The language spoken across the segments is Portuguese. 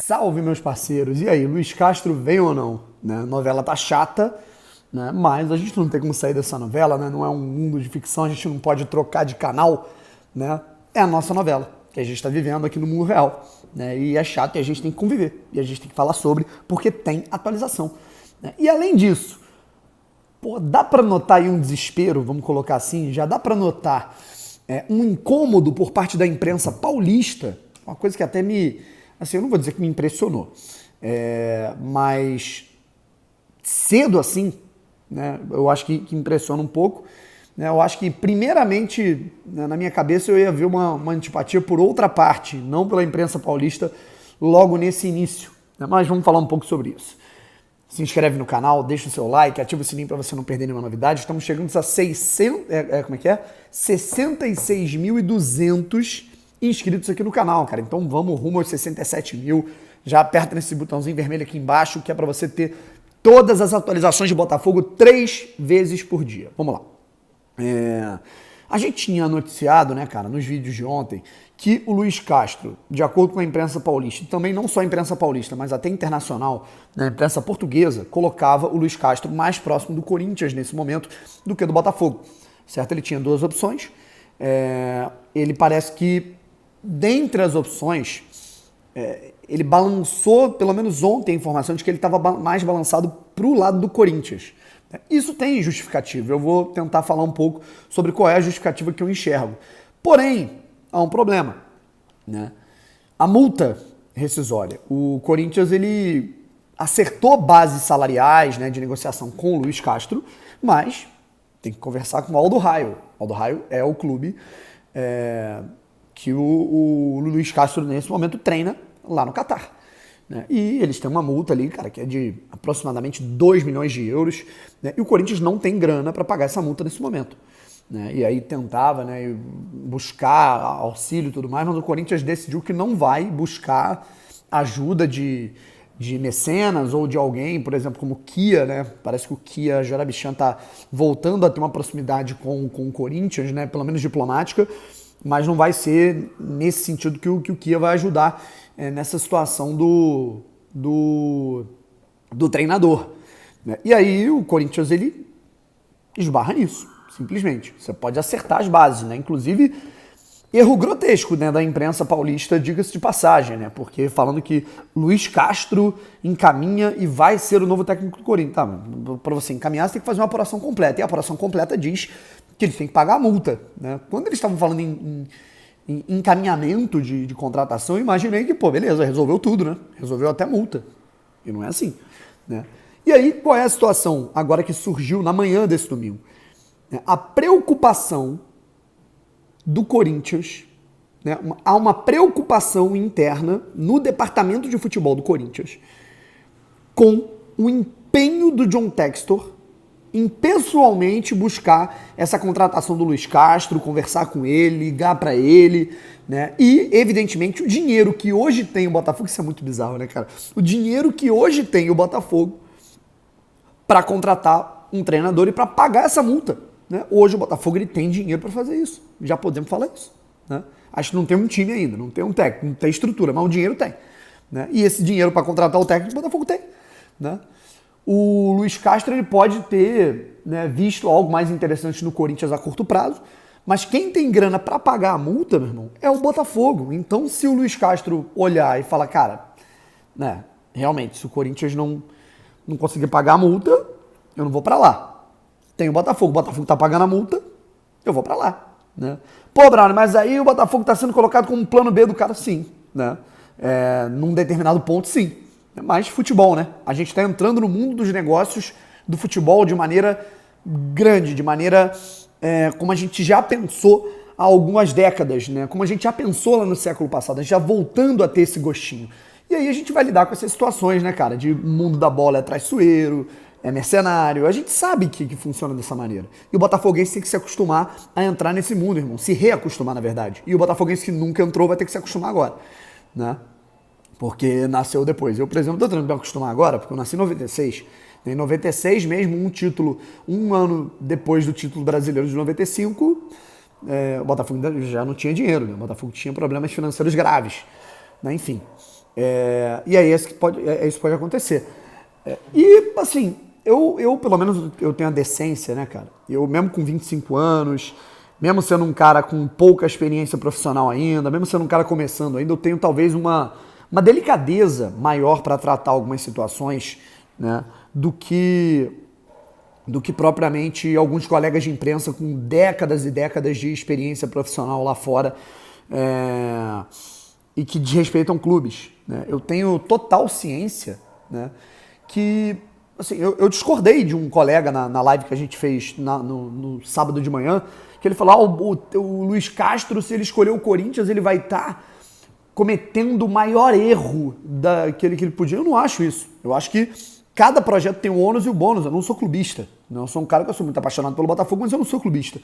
Salve, meus parceiros! E aí, Luiz Castro vem ou não? Né? A novela tá chata, né? Mas a gente não tem como sair dessa novela, né? Não é um mundo de ficção, a gente não pode trocar de canal, né? É a nossa novela, que a gente está vivendo aqui no mundo real, né? E é chato e a gente tem que conviver, e a gente tem que falar sobre, porque tem atualização, né? E além disso, pô, dá para notar aí um desespero, vamos colocar assim, já dá para notar um incômodo por parte da imprensa paulista, uma coisa que até me, assim, eu não vou dizer que me impressionou, mas cedo assim, né, eu acho que impressiona um pouco, né, eu acho que primeiramente, né, na minha cabeça eu ia ver uma antipatia por outra parte, não pela imprensa paulista logo nesse início, né, mas vamos falar um pouco sobre isso. Se inscreve no canal, deixa o seu like, ativa o sininho para você não perder nenhuma novidade. Estamos chegando a 66.200 inscritos aqui no canal, cara. Então vamos rumo aos 67 mil. Já aperta nesse botãozinho vermelho aqui embaixo, que é para você ter todas as atualizações de Botafogo 3 vezes por dia. Vamos lá. A gente tinha noticiado, né, cara, nos vídeos de ontem, que o Luiz Castro, de acordo com a imprensa paulista, e também não só a imprensa paulista, mas até internacional, né, a imprensa portuguesa, colocava o Luiz Castro mais próximo do Corinthians nesse momento do que do Botafogo, certo? Ele tinha duas opções, ele parece que, dentre as opções, ele balançou, pelo menos ontem, a informação de que ele estava mais balançado para o lado do Corinthians. Isso tem justificativa, eu vou tentar falar um pouco sobre qual é a justificativa que eu enxergo. Porém, há um problema, né? A multa rescisória. O Corinthians, ele acertou bases salariais, né, de negociação com o Luiz Castro, mas tem que conversar com o Aldo Raio. O Aldo Raio é o clube que o Luiz Castro, nesse momento, treina lá no Catar. Né? E eles têm uma multa ali, cara, que é de aproximadamente 2 milhões de euros, né? E o Corinthians não tem grana para pagar essa multa nesse momento. Né? E aí tentava, né, buscar auxílio e tudo mais, mas o Corinthians decidiu que não vai buscar ajuda de mecenas ou de alguém, por exemplo, como o Kia, né? Parece que o Kia Jorabichian está voltando a ter uma proximidade com o Corinthians, né? Pelo menos diplomática, mas não vai ser nesse sentido que o Kia vai ajudar nessa situação do treinador. Né? E aí o Corinthians, ele esbarra nisso, simplesmente. Você pode acertar as bases, né? Inclusive, erro grotesco, né, da imprensa paulista, diga-se de passagem, né? Porque falando que Luiz Castro encaminha e vai ser o novo técnico do Corinthians. Tá, para você encaminhar, você tem que fazer uma apuração completa. E a apuração completa diz que eles têm que pagar a multa. Né? Quando eles estavam falando em encaminhamento de contratação, eu imaginei que, pô, beleza, resolveu tudo, né? Resolveu até multa. E não é assim, né? E aí, qual é a situação agora que surgiu na manhã desse domingo? A preocupação do Corinthians, né? Há uma preocupação interna no departamento de futebol do Corinthians com o empenho do John Textor em pessoalmente buscar essa contratação do Luiz Castro, conversar com ele, ligar para ele, né? E, evidentemente, o dinheiro que hoje tem o Botafogo, isso é muito bizarro, né, cara? O dinheiro que hoje tem o Botafogo para contratar um treinador e para pagar essa multa, né? Hoje o Botafogo, ele tem dinheiro para fazer isso, já podemos falar isso, né? Acho que não tem um time ainda, não tem um técnico, não tem estrutura, mas o dinheiro tem, né? E esse dinheiro para contratar o técnico, o Botafogo tem, né? O Luiz Castro, ele pode ter, né, visto algo mais interessante no Corinthians a curto prazo, mas quem tem grana para pagar a multa, meu irmão, é o Botafogo. Então, se o Luiz Castro olhar e falar, cara, né, realmente, se o Corinthians não conseguir pagar a multa, eu não vou para lá. Tem o Botafogo tá pagando a multa, eu vou para lá, né? Pô, Bruno, mas aí o Botafogo tá sendo colocado como plano B do cara, sim, né? Num determinado ponto, sim. Mas futebol, né? A gente está entrando no mundo dos negócios do futebol de maneira grande, de maneira como a gente já pensou há algumas décadas, né? Como a gente já pensou lá no século passado, a gente já voltando a ter esse gostinho. E aí a gente vai lidar com essas situações, né, cara? De mundo da bola é traiçoeiro, é mercenário. A gente sabe que funciona dessa maneira. E o botafoguense tem que se acostumar a entrar nesse mundo, irmão. Se reacostumar, na verdade. E o botafoguense que nunca entrou vai ter que se acostumar agora, né? Porque nasceu depois. Eu, por exemplo, estou tentando me acostumar agora, porque eu nasci em 96. Em 96 mesmo, um ano depois do título brasileiro de 95, o Botafogo já não tinha dinheiro, né? O Botafogo tinha problemas financeiros graves, né? Enfim. E aí isso pode acontecer. E, assim, eu pelo menos eu tenho a decência, né, cara? Eu mesmo com 25 anos, mesmo sendo um cara com pouca experiência profissional ainda, mesmo sendo um cara começando ainda, eu tenho talvez uma delicadeza maior para tratar algumas situações, né, do que propriamente alguns colegas de imprensa com décadas e décadas de experiência profissional lá fora e que desrespeitam clubes, né? Eu tenho total ciência, né, que assim, eu discordei de um colega na live que a gente fez no sábado de manhã, que ele falou, o Luiz Castro, se ele escolher o Corinthians, ele vai estar cometendo o maior erro que ele podia. Eu não acho isso. Eu acho que cada projeto tem o ônus e o bônus. Eu não sou clubista. Eu sou um cara que eu sou muito apaixonado pelo Botafogo, mas eu não sou clubista.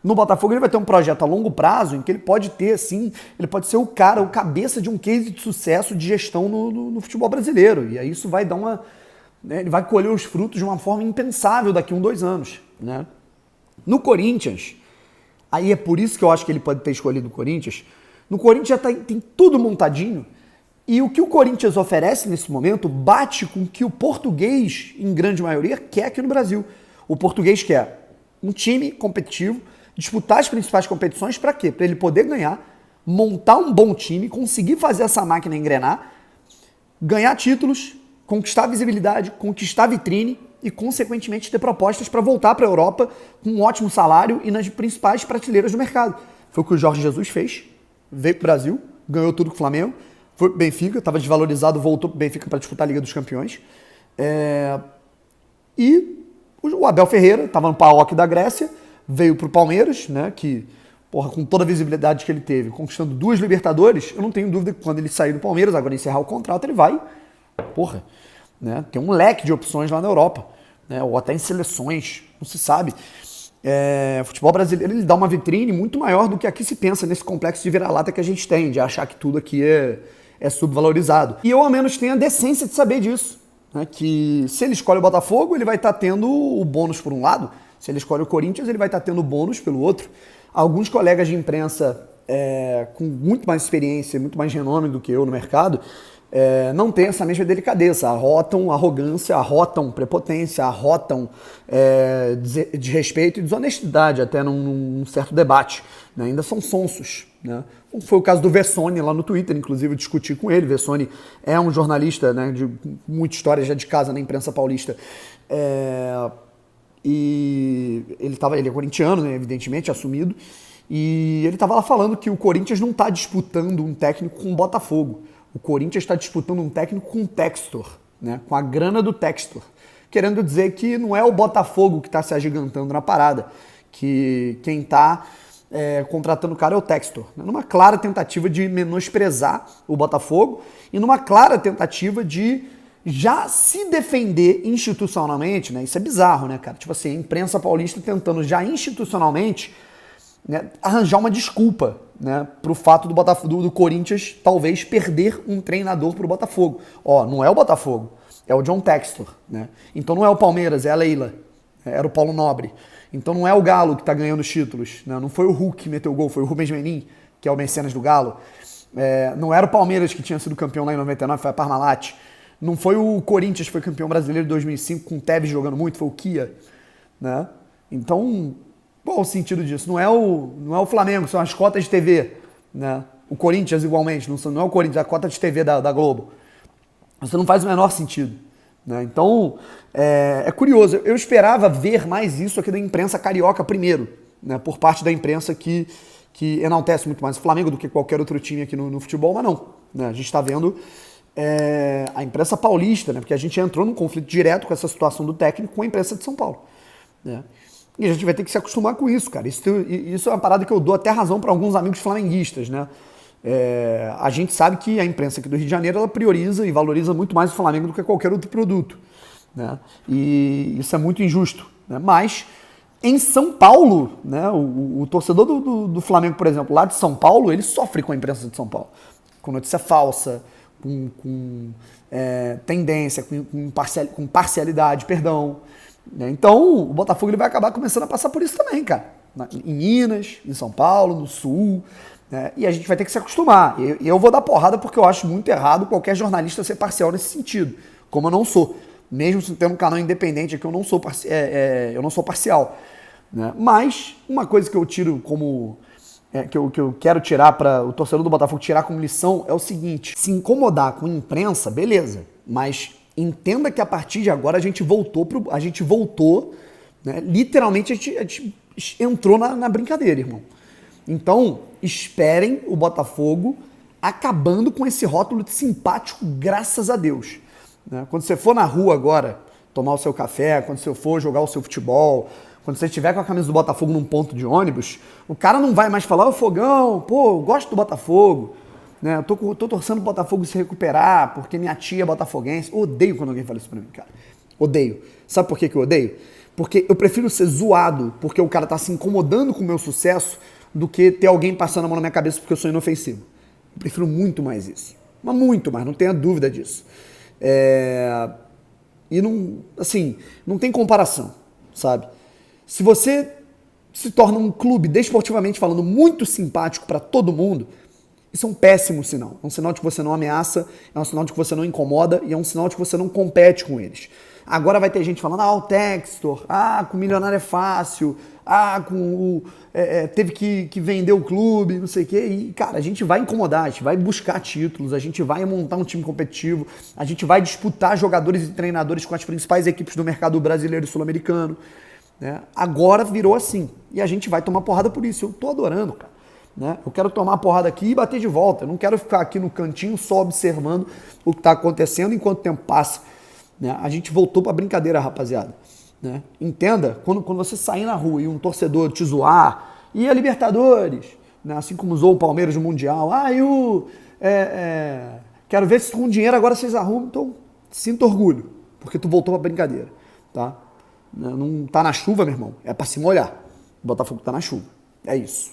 No Botafogo ele vai ter um projeto a longo prazo em que ele pode ter, assim, ele pode ser o cabeça de um case de sucesso de gestão no futebol brasileiro. E aí isso vai dar ele vai colher os frutos de uma forma impensável daqui a 2 anos, né? No Corinthians, aí é por isso que eu acho que ele pode ter escolhido o Corinthians. No Corinthians já tem tudo montadinho. E o que o Corinthians oferece nesse momento bate com o que o português, em grande maioria, quer aqui no Brasil. O português quer um time competitivo, disputar as principais competições, para quê? Para ele poder ganhar, montar um bom time, conseguir fazer essa máquina engrenar, ganhar títulos, conquistar visibilidade, conquistar vitrine e, consequentemente, ter propostas para voltar para a Europa com um ótimo salário e nas principais prateleiras do mercado. Foi o que o Jorge Jesus fez, veio para o Brasil, ganhou tudo com o Flamengo, foi pro Benfica, estava desvalorizado, voltou pro Benfica para disputar a Liga dos Campeões. E o Abel Ferreira estava no PAOK da Grécia, veio pro Palmeiras, né, que, porra, com toda a visibilidade que ele teve, conquistando 2 Libertadores, eu não tenho dúvida que quando ele sair do Palmeiras, agora encerrar o contrato, ele vai, porra, né, tem um leque de opções lá na Europa, né, ou até em seleções, não se sabe. O futebol brasileiro, ele dá uma vitrine muito maior do que aqui se pensa nesse complexo de vira-lata que a gente tem, de achar que tudo aqui é subvalorizado. E eu, ao menos, tenho a decência de saber disso, né, que se ele escolhe o Botafogo, ele vai estar tendo o bônus por um lado, se ele escolhe o Corinthians, ele vai estar tendo o bônus pelo outro. Alguns colegas de imprensa com muito mais experiência, muito mais renome do que eu no mercado, não tem essa mesma delicadeza, arrotam arrogância, arrotam prepotência, arrotam desrespeito e desonestidade até num certo debate, né? Ainda são sonsos, né? Foi o caso do Vessone lá no Twitter, inclusive eu discuti com ele. Vessone é um jornalista, né, de muita história já de casa na imprensa paulista, e ele é corintiano, né, evidentemente, assumido, e ele estava lá falando que o Corinthians não está disputando um técnico com o Botafogo. O Corinthians está disputando um técnico com o Textor, né, com a grana do Textor. Querendo dizer que não é o Botafogo que está se agigantando na parada, que quem está contratando o cara é o Textor. Né, numa clara tentativa de menosprezar o Botafogo e numa clara tentativa de já se defender institucionalmente, né? Isso é bizarro, né, cara? Tipo assim, a imprensa paulista tentando já institucionalmente, né, arranjar uma desculpa, né, pro fato do Corinthians talvez perder um treinador pro Botafogo. Não é o Botafogo, é o John Textor, né? Então não é o Palmeiras, é a Leila, era o Paulo Nobre. Então não é o Galo que tá ganhando os títulos, né? Não foi o Hulk que meteu o gol, foi o Rubens Menin, que é o mecenas do Galo. Não era o Palmeiras que tinha sido campeão lá em 99, foi a Parmalat. Não foi o Corinthians que foi campeão brasileiro em 2005 com o Tevez jogando muito, foi o Kia, né? Então, qual o sentido disso? Não é o Flamengo, são as cotas de TV, né? O Corinthians igualmente, não é o Corinthians, é a cota de TV da Globo. Isso não faz o menor sentido, né? Então, é curioso. Eu esperava ver mais isso aqui da imprensa carioca primeiro, né? Por parte da imprensa que enaltece muito mais o Flamengo do que qualquer outro time aqui no futebol, mas não, né? A gente está vendo a imprensa paulista, né? Porque a gente entrou num conflito direto com essa situação do técnico com a imprensa de São Paulo, né? E a gente vai ter que se acostumar com isso, cara. Isso é uma parada que eu dou até razão para alguns amigos flamenguistas, né? A gente sabe que a imprensa aqui do Rio de Janeiro ela prioriza e valoriza muito mais o Flamengo do que qualquer outro produto, né? E isso é muito injusto, né? Mas em São Paulo, né, o torcedor do Flamengo, por exemplo, lá de São Paulo, ele sofre com a imprensa de São Paulo, com notícia falsa, com tendência, com parcialidade, perdão. Então, o Botafogo ele vai acabar começando a passar por isso também, cara. Em Minas, em São Paulo, no Sul. né? E a gente vai ter que se acostumar. E eu vou dar porrada porque eu acho muito errado qualquer jornalista ser parcial nesse sentido, como eu não sou. Mesmo tendo um canal independente aqui, eu não sou parcial. Né? Mas uma coisa que eu tiro como... que eu quero tirar para o torcedor do Botafogo tirar como lição é o seguinte: se incomodar com a imprensa, beleza, mas entenda que a partir de agora a gente voltou, né? Literalmente a gente entrou na brincadeira, irmão. Então, esperem o Botafogo acabando com esse rótulo de simpático, graças a Deus. Né? Quando você for na rua agora tomar o seu café, quando você for jogar o seu futebol, quando você estiver com a camisa do Botafogo num ponto de ônibus, o cara não vai mais falar: ô Fogão, pô, eu gosto do Botafogo, né? Eu tô torcendo o Botafogo se recuperar, porque minha tia é botafoguense. Eu odeio quando alguém fala isso pra mim, cara. Odeio. Sabe por que eu odeio? Porque eu prefiro ser zoado porque o cara tá se incomodando com o meu sucesso do que ter alguém passando a mão na minha cabeça porque eu sou inofensivo. Eu prefiro muito mais isso. Mas muito mais, não tenha dúvida disso. E não, assim, não tem comparação, sabe? Se você se torna um clube, desportivamente falando, muito simpático para todo mundo, isso é um péssimo sinal. É um sinal de que você não ameaça, é um sinal de que você não incomoda e é um sinal de que você não compete com eles. Agora vai ter gente falando: o Textor, com o milionário é fácil, teve que vender o clube, não sei o quê. E, cara, a gente vai incomodar, a gente vai buscar títulos, a gente vai montar um time competitivo, a gente vai disputar jogadores e treinadores com as principais equipes do mercado brasileiro e sul-americano. Né? Agora virou assim. E a gente vai tomar porrada por isso. Eu tô adorando, cara. Né? Eu quero tomar a porrada aqui e bater de volta. Eu não quero ficar aqui no cantinho só observando o que está acontecendo enquanto o tempo passa. Né? A gente voltou pra brincadeira, rapaziada. Né? Entenda, quando você sair na rua e um torcedor te zoar, e a Libertadores, né? Assim como usou o Palmeiras no Mundial, quero ver se com dinheiro agora vocês arrumam. Então, sinta orgulho, porque tu voltou pra brincadeira. Tá? Não tá na chuva, meu irmão, é pra se molhar. O Botafogo tá na chuva. É isso.